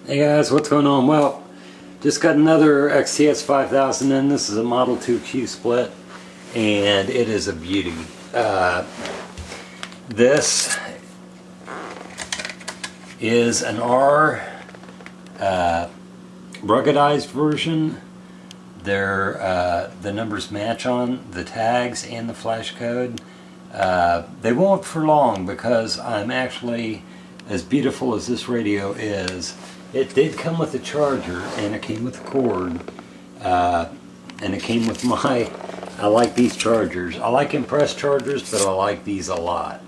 Hey guys, what's going on? Well, just got another XTS5000 in. This is a Model 2Q split, and it is a beauty. This is an R ruggedized version. The numbers match on the tags and the flash code. They won't for long because I'm actually, as beautiful as this radio is, it did come with a charger and it came with a cord, and it came with I like these chargers. I like Impress chargers, but I like these a lot.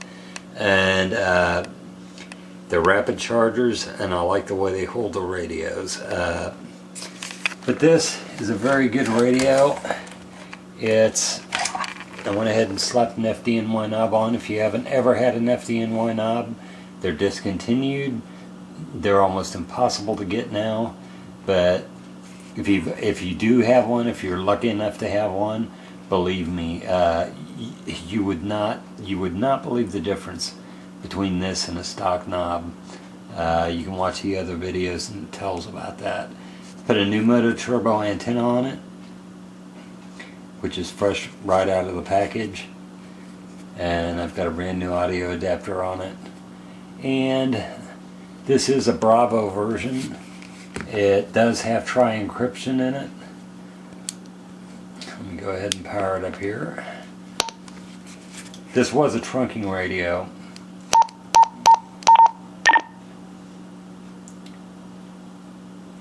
And they're rapid chargers, and I like the way they hold the radios. But this is a very good radio. I went ahead and slapped an FDNY knob on. If you haven't ever had an FDNY knob, they're discontinued. They're almost impossible to get now. But if you do have one, if you're lucky enough to have one, believe me, you would not believe the difference between this and a stock knob. You can watch the other videos and it tells about that. Put a new Moto Turbo antenna on it, which is fresh right out of the package, and I've got a brand new audio adapter on it. And this is a Bravo version. It does have tri-encryption in it. Let me go ahead and power it up here. This was a trunking radio.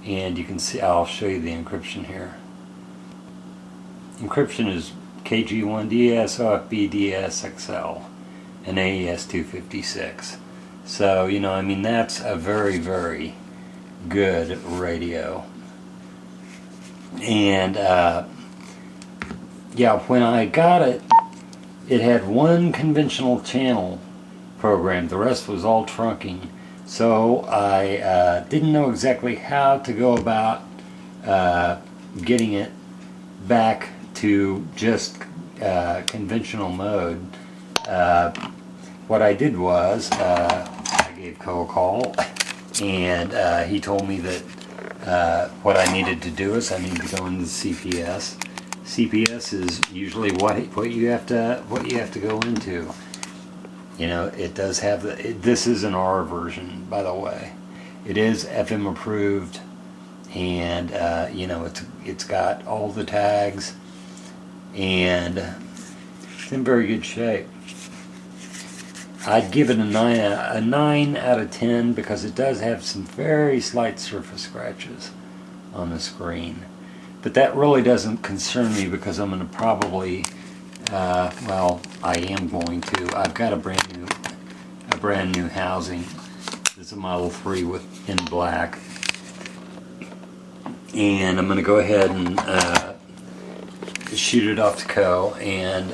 And you can see, I'll show you the encryption here. Encryption is KG1DS, OFB, DSXL, and AES256. So, you know, I mean, that's a very, very good radio. And, yeah, when I got it, it had one conventional channel program. The rest was all trunking. So I didn't know exactly how to go about getting it back to just conventional mode. What I did was I gave Co a call, and he told me that what I needed to do is I need to go into the CPS. CPS is usually what you have to go into. You know, it does have this is an R version, by the way. It is FM approved, and you know, it's got all the tags, and it's in very good shape. I'd give it a 9 out of 10 because it does have some very slight surface scratches on the screen, but that really doesn't concern me because I'm going to probably well, I am going to. I've got a brand new housing. It's a Model 3 in black, and I'm going to go ahead and shoot it off to Co and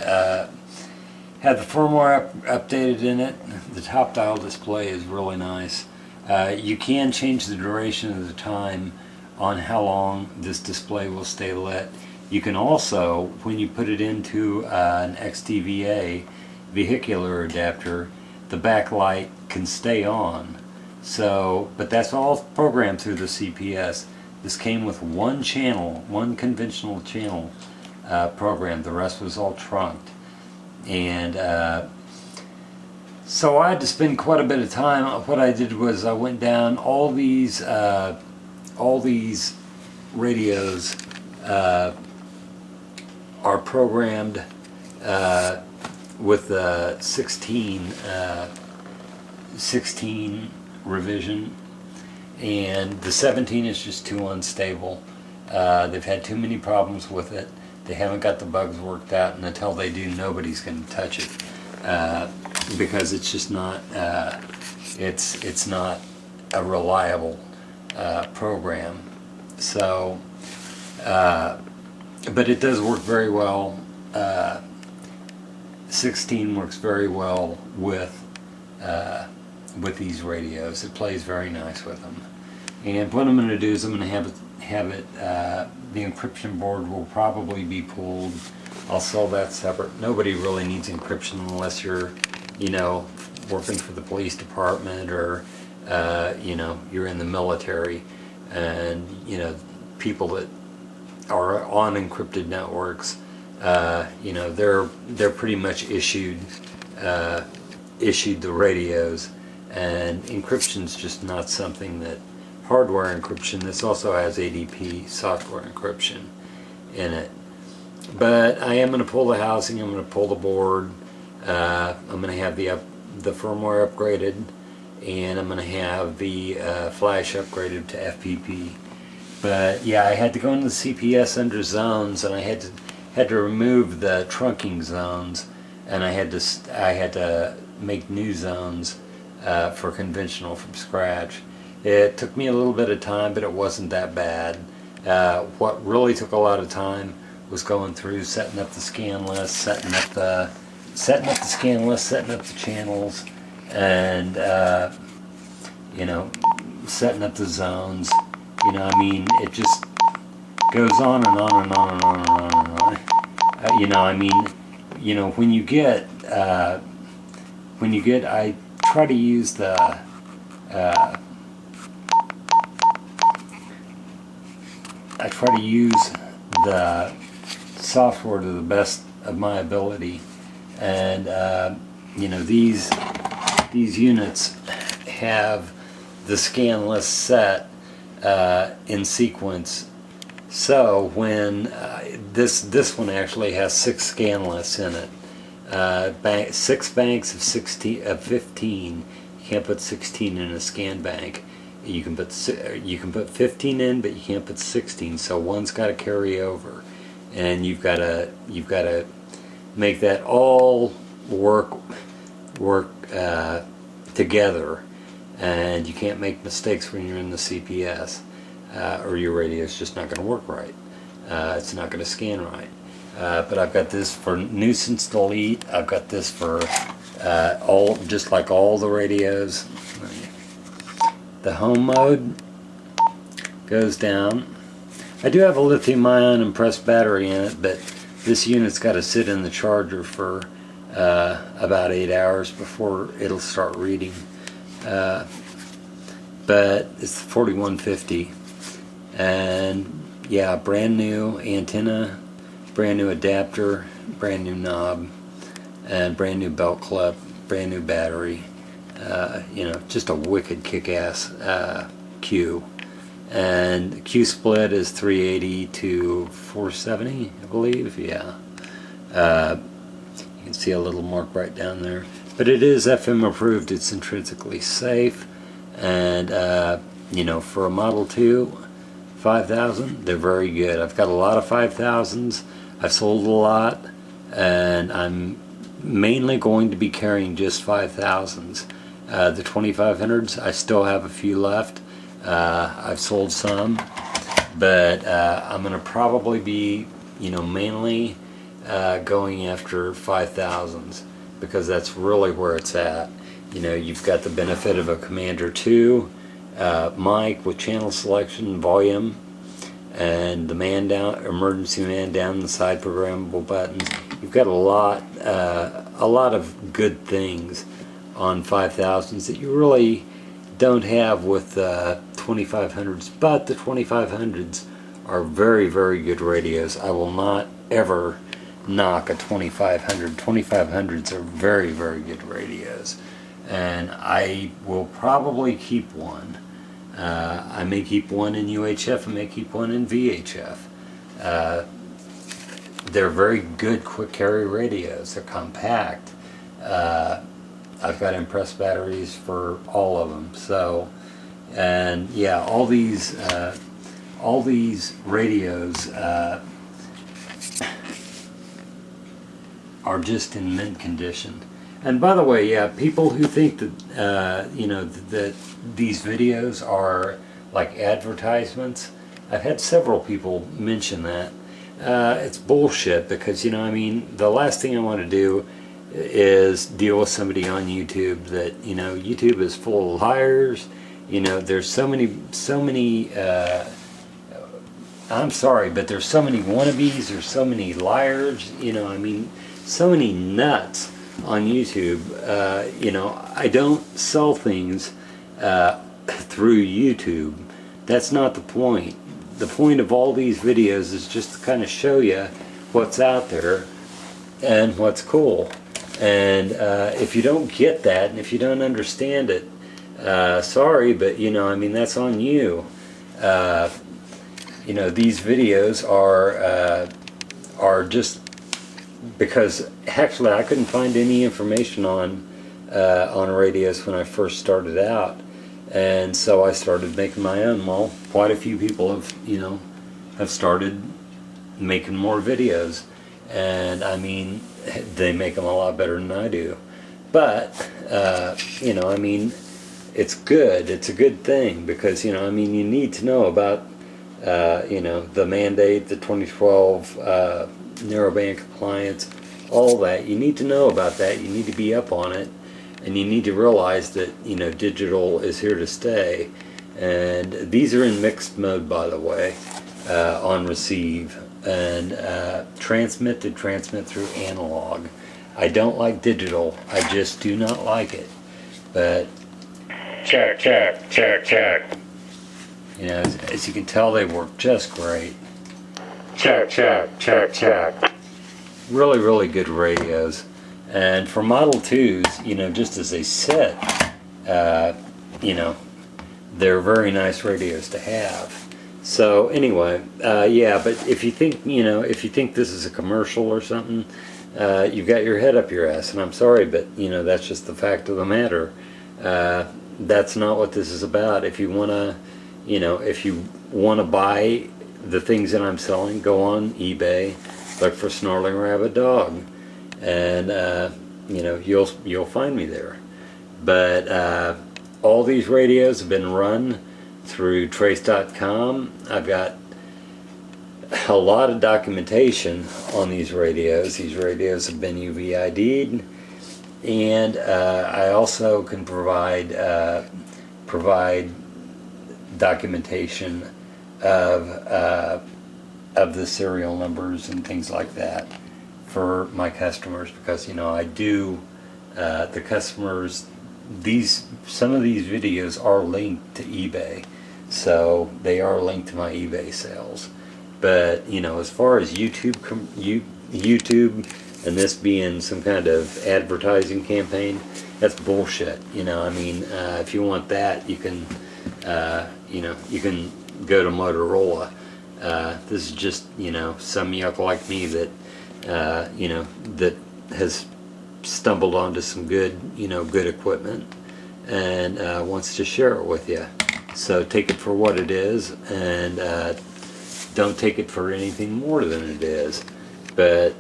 have the firmware updated in it. The top dial display is really nice. You can change the duration of the time on how long this display will stay lit. You can also, when you put it into an XTVA vehicular adapter, the backlight can stay on. So, but that's all programmed through the CPS. This came with one channel, one conventional channel program. The rest was all trunked. And so I had to spend quite a bit of time. What I did was I went down all these radios are programmed with the 16 revision, and the 17 is just too unstable. They've had too many problems with it. They haven't got the bugs worked out, and until they do, nobody's going to touch it because it's just not it's not a reliable program. So but it does work very well. 16 works very well with these radios. It plays very nice with them. And what I'm going to do is I'm going to have it the encryption board will probably be pulled. I'll sell that separate. Nobody really needs encryption unless you're, you know, working for the police department or you know, you're in the military, and you know, people that are on encrypted networks, you know, they're pretty much issued the radios, and encryption's just not something that, hardware encryption, this also has ADP software encryption in it. But I am going to pull the housing, I'm going to pull the board, I'm going to have the firmware upgraded, and I'm going to have the flash upgraded to FPP. But yeah, I had to go into the CPS under zones, and I had to remove the trunking zones, and I had to make new zones for conventional from scratch. It took me a little bit of time, but it wasn't that bad. What really took a lot of time was going through, setting up the scan list, setting up the channels, and you know, setting up the zones. You know, I mean, it just goes on and on and on and on and on and on. You know, I mean, you know, when you get, I try to use the, software to the best of my ability, and you know, these units have the scan list set in sequence. So when this one actually has 6 scan lists in it, 6 banks of 15. You can't put 16 in a scan bank. You can put 15 in, but you can't put 16. So one's got to carry over, and you've got to make that all work together. And you can't make mistakes when you're in the CPS, or your radio's just not going to work right. It's not going to scan right. But I've got this for nuisance delete. I've got this for just like all the radios. The home mode goes down. I do have a lithium-ion and pressed battery in it, but this unit's got to sit in the charger for about 8 hours before it'll start reading. But it's 4150, and yeah, brand new antenna, brand new adapter, brand new knob, and brand new belt clip, brand new battery. You know, just a wicked kick-ass Q. And Q split is 380 to 470, I believe. Yeah. You can see a little mark right down there. But it is FM approved. It's intrinsically safe. And, you know, for a Model 2 5000, they're very good. I've got a lot of 5000s. I've sold a lot. And I'm mainly going to be carrying just 5000s. The 2500s, I still have a few left. I've sold some, but I'm going to probably be, you know, mainly going after 5000s, because that's really where it's at. You know, you've got the benefit of a Commander 2 mic with channel selection, volume, and the man down, emergency man down, the side programmable buttons. You've got a lot of good things on 5000s that you really don't have with 2500s, but the 2500s are very, very good radios. I will not ever knock a 2500. 2500s are very, very good radios, and I will probably keep one. I may keep one in UHF, I may keep one in VHF. They're very good quick carry radios. They're compact. I've got impressed batteries for all of them. So, and yeah, all these radios are just in mint condition. And by the way, yeah, people who think that you know, that these videos are like advertisements, I've had several people mention that. It's bullshit, because, you know, I mean, the last thing I want to do is deal with somebody on YouTube that, you know, YouTube is full of liars. You know, there's so many I'm sorry, but there's so many wannabes, there's so many liars, you know, I mean, so many nuts on YouTube. You know, I don't sell things through YouTube. That's not the point. The point of all these videos is just to kind of show you what's out there and what's cool. And if you don't get that, and if you don't understand it, sorry, but you know, I mean, that's on you. You know, these videos are just because actually I couldn't find any information on radios when I first started out, and so I started making my own. Well, quite a few people have started making more videos, and I mean, they make them a lot better than I do. But you know, I mean, it's good. It's a good thing because, you know, I mean, you need to know about you know, the mandate, the 2012 narrowband compliance, all that. You need to know about that. You need to be up on it, and you need to realize that, you know, digital is here to stay. And these are in mixed mode, by the way, on receive, and transmit through analog. I don't like digital. I just do not like it. But check. You know, as you can tell, they work just great. Check. Really, really good radios. And for Model 2s, you know, just as a set, you know, they're very nice radios to have. So anyway, yeah, but if you think, you know, if you think this is a commercial or something, you've got your head up your ass. And I'm sorry, but, you know, that's just the fact of the matter. That's not what this is about. If you want to, you know, if you want to buy the things that I'm selling, go on eBay, look for Snarling Rabbit Dog, and you know, you'll find me there. But all these radios have been run through trace.com. I've got a lot of documentation on these radios. These radios have been UV ID'd, and I also can provide documentation of the serial numbers and things like that for my customers, because, you know, I do the customers, some of these videos are linked to eBay, so they are linked to my eBay sales. But, you know, as far as YouTube and this being some kind of advertising campaign, that's bullshit. You know, I mean, if you want that, you can you know, you can go to Motorola. This is just, you know, some yuck like me that, you know, that has stumbled onto some good, you know, good equipment and wants to share it with you. So take it for what it is, and don't take it for anything more than it is. But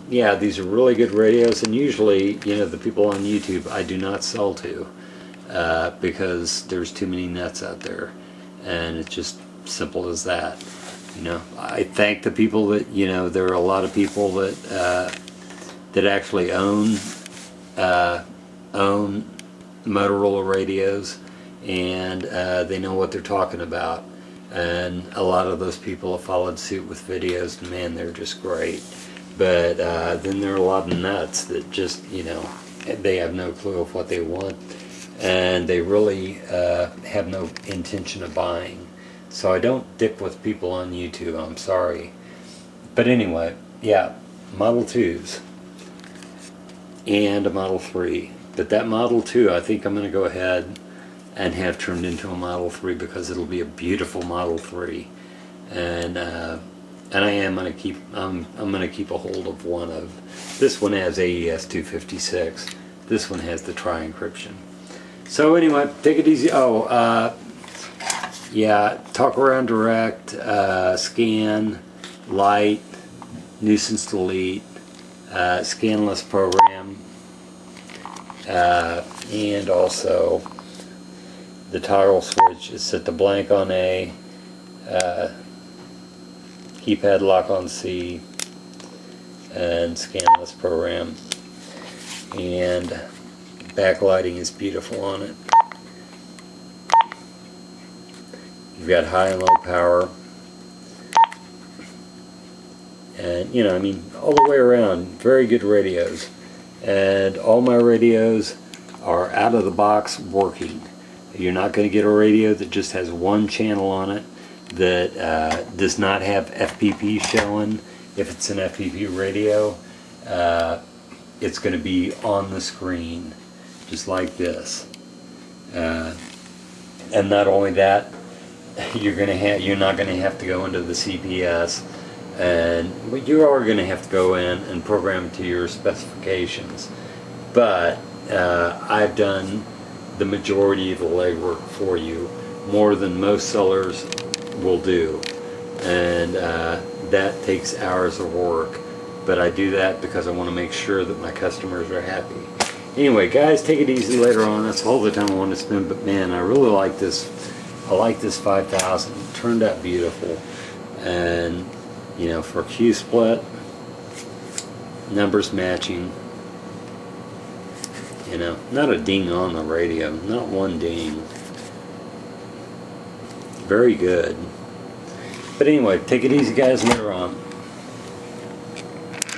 yeah, these are really good radios, and usually, you know, the people on YouTube I do not sell to because there's too many nuts out there, and it's just simple as that. You know, I thank the people that, you know, there are a lot of people that that actually own Motorola radios, and they know what they're talking about. And a lot of those people have followed suit with videos, and man, they're just great. But then there are a lot of nuts that just, you know, they have no clue of what they want, and they really have no intention of buying. So I don't dip with people on YouTube, I'm sorry. But anyway, yeah, Model 2s and a Model 3. But that Model 2, I think I'm going to go ahead and have turned into a Model 3, because it'll be a beautiful Model 3. And I am going to keep, I'm going to keep a hold of one of, this one has AES 256. This one has the tri-encryption. So anyway, take it easy. Oh, yeah, talk around direct, scan, light, nuisance delete, scanless program, and also the toggle switch is set to blank on A, keypad lock on C, and scanless program, and backlighting is beautiful on it. You've got high and low power, and, you know, I mean, all the way around, very good radios. And all my radios are out of the box working. You're not going to get a radio that just has one channel on it that does not have FPP showing. If it's an FPP radio, it's going to be on the screen just like this. And not only that, you're not going to have to go into the CPS, but you are going to have to go in and program to your specifications. But I've done the majority of the legwork for you, more than most sellers will do, and that takes hours of work. But I do that because I want to make sure that my customers are happy. Anyway, guys, take it easy later on. That's all the time I want to spend. But man, I really like this. I like this 5000. It turned out beautiful, and you know, for Q split, numbers matching. You know, not a ding on the radio, not one ding. Very good. But anyway, take it easy, guys. Later on.